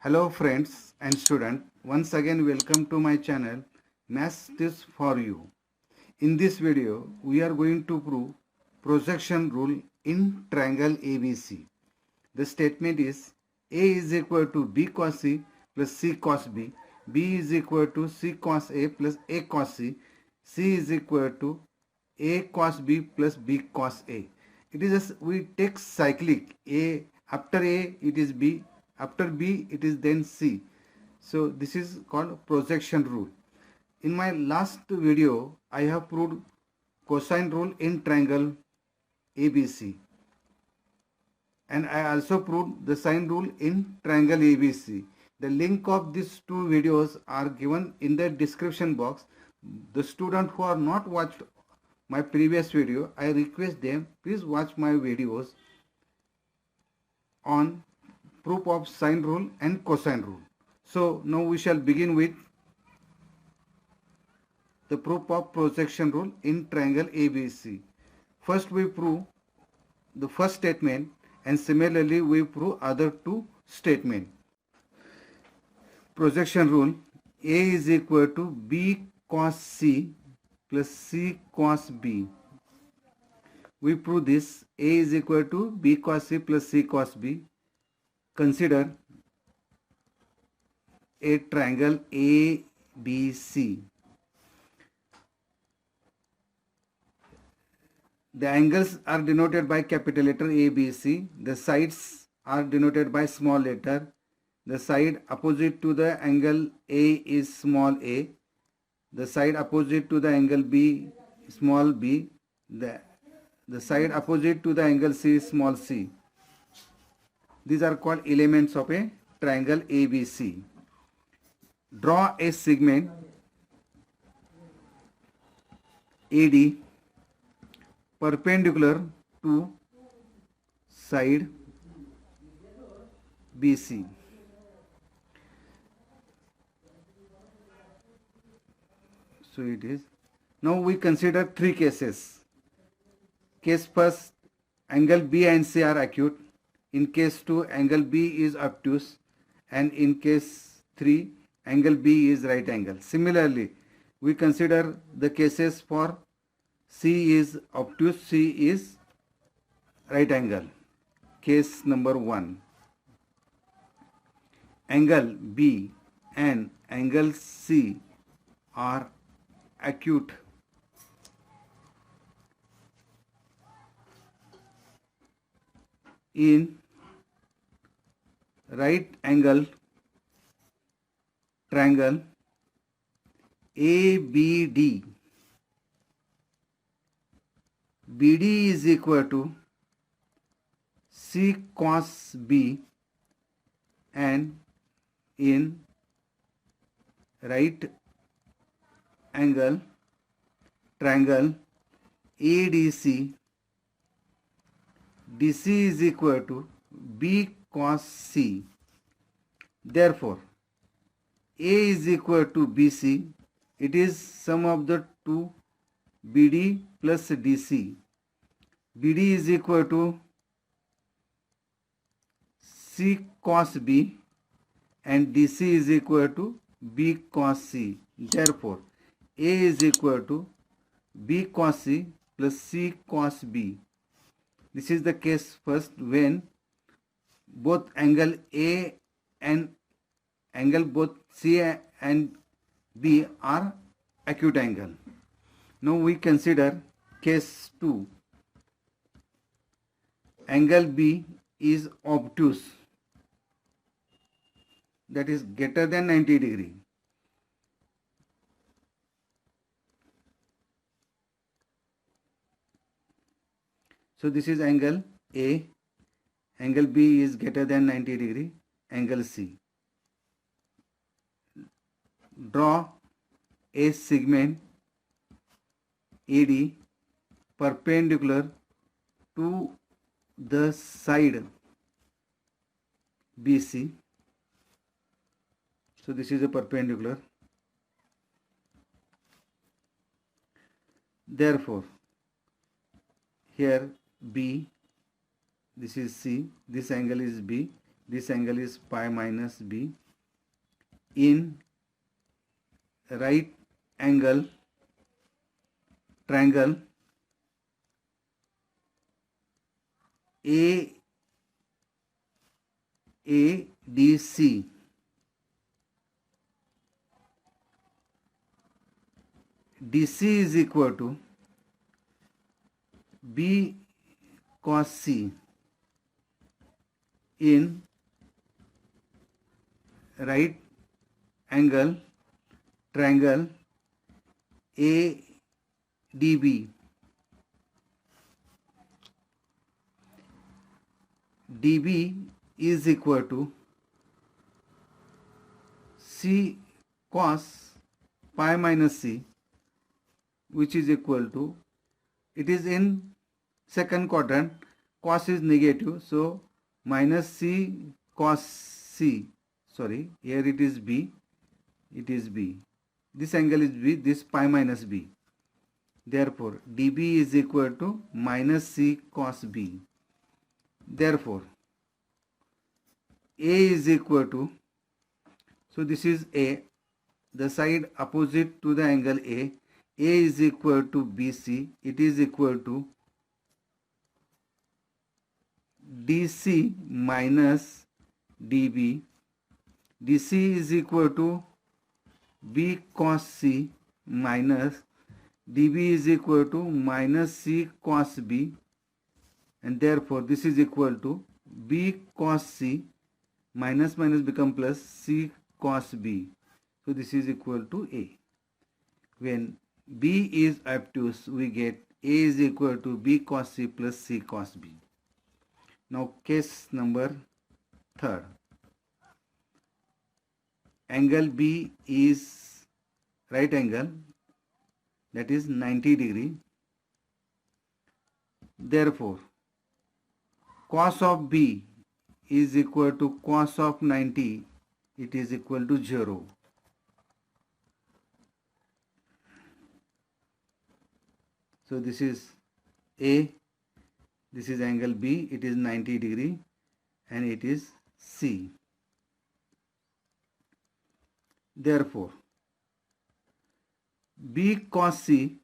Hello friends and students, once again welcome to my channel Maths Tips for You. In this video, we are going to prove projection rule in triangle ABC. The statement is A is equal to B cos C plus C cos B, B is equal to C cos A plus A cos C is equal to A cos B plus B cos A. It is just we take cyclic A, after A it is B, after B it is then C. So this is called projection rule. In my last video, I have proved cosine rule in triangle ABC, and I also proved the sine rule in triangle ABC. The link of these two videos are given in the description box. The student who are not watched my previous video, I request them please watch my videos on proof of sine rule and cosine rule. So now we shall begin with the proof of projection rule in triangle ABC. First we prove the first statement, and similarly we prove other two statements. Projection rule: A is equal to B cos C plus C cos B. We prove this. A is equal to B cos C plus C cos B. Consider a triangle ABC. The angles are denoted by capital letter ABC. The sides are denoted by small letter. The side opposite to the angle A is small a. The side opposite to the angle B, small b. The side opposite to the angle C is small c. These are called elements of a triangle ABC. Draw a segment AD perpendicular to side BC. So it is. Now we consider three cases. Case first, angle B and C are acute. In case 2, angle B is obtuse. And in case 3, angle B is right angle. Similarly, we consider the cases for C is obtuse, C is right angle. Case number 1. Angle B and angle C are acute. In right angle triangle ABD, BD is equal to C cos B, and in right angle triangle ADC, DC is equal to B cos C. Therefore, A is equal to BC. It is sum of the two BD plus DC. BD is equal to C cos B and DC is equal to B cos C. Therefore, A is equal to B cos C plus C cos B. This is the case first when both angle A and angle both C and B are acute angle. Now we consider case 2. Angle B is obtuse, that is greater than 90 degree. So this is angle A, angle B is greater than 90 degree, angle C. Draw a segment AD perpendicular to the side BC. So this is a perpendicular. Therefore, here B, this is C, this angle is B, this angle is pi minus b. In right angle triangle AADC, DC is equal to B cos C in right angle triangle ADB. DB is equal to C cos pi minus C, which is equal to, it is in second quadrant, cos is negative, so minus C cos C, sorry, here it is B, this angle is B, this pi minus B, therefore dB is equal to minus C cos B. Therefore A is equal to, so this is A, the side opposite to the angle A is equal to BC, it is equal to DC minus DB. DC is equal to B cos C minus DB is equal to minus C cos B, and therefore this is equal to B cos C minus minus become plus C cos B. So this is equal to A. When B is obtuse, we get A is equal to B cos C plus C cos B. Now case number 3. Angle B is right angle, that is 90 degree. Therefore cos of B is equal to cos of 90, it is equal to 0. So this is A, this is angle B, it is 90 degree and it is C. Therefore B cos C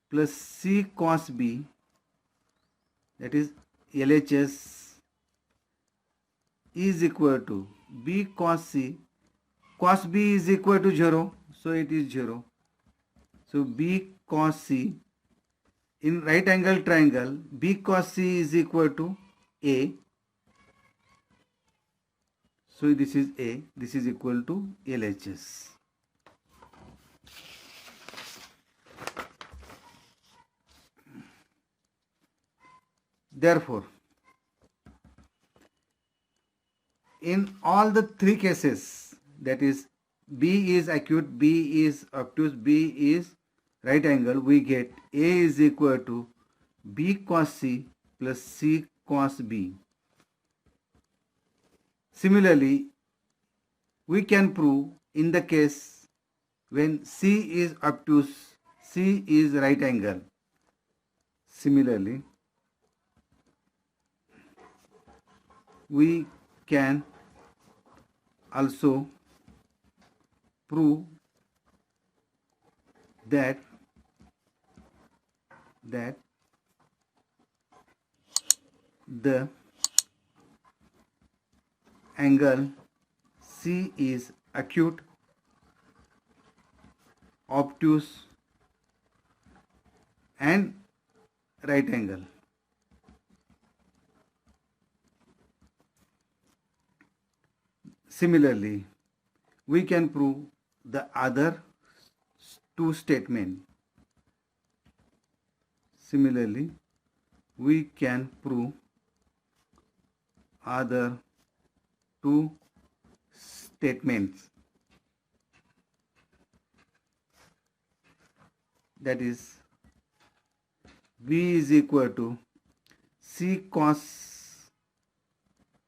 plus C cos B, that is LHS, is equal to B cos C, cos B is equal to 0, so it is 0. So B cos C in right angle triangle, B cos C is equal to A. So this is A, this is equal to LHS. Therefore, in all the three cases, that is B is acute, B is obtuse, B is right angle, we get A is equal to B cos C plus C cos B. Similarly, we can prove in the case when C is obtuse, C is right angle. Similarly, we can also prove that the angle C is acute, obtuse and right angle. Similarly, we can prove the other two statements. Similarly, we can prove other two statements, that is B is equal to C cos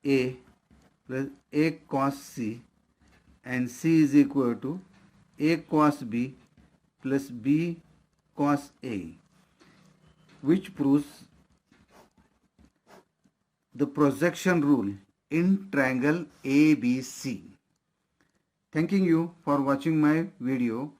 A plus A cos C and C is equal to A cos B plus B cos A, which proves the projection rule in triangle ABC. Thanking you for watching my video.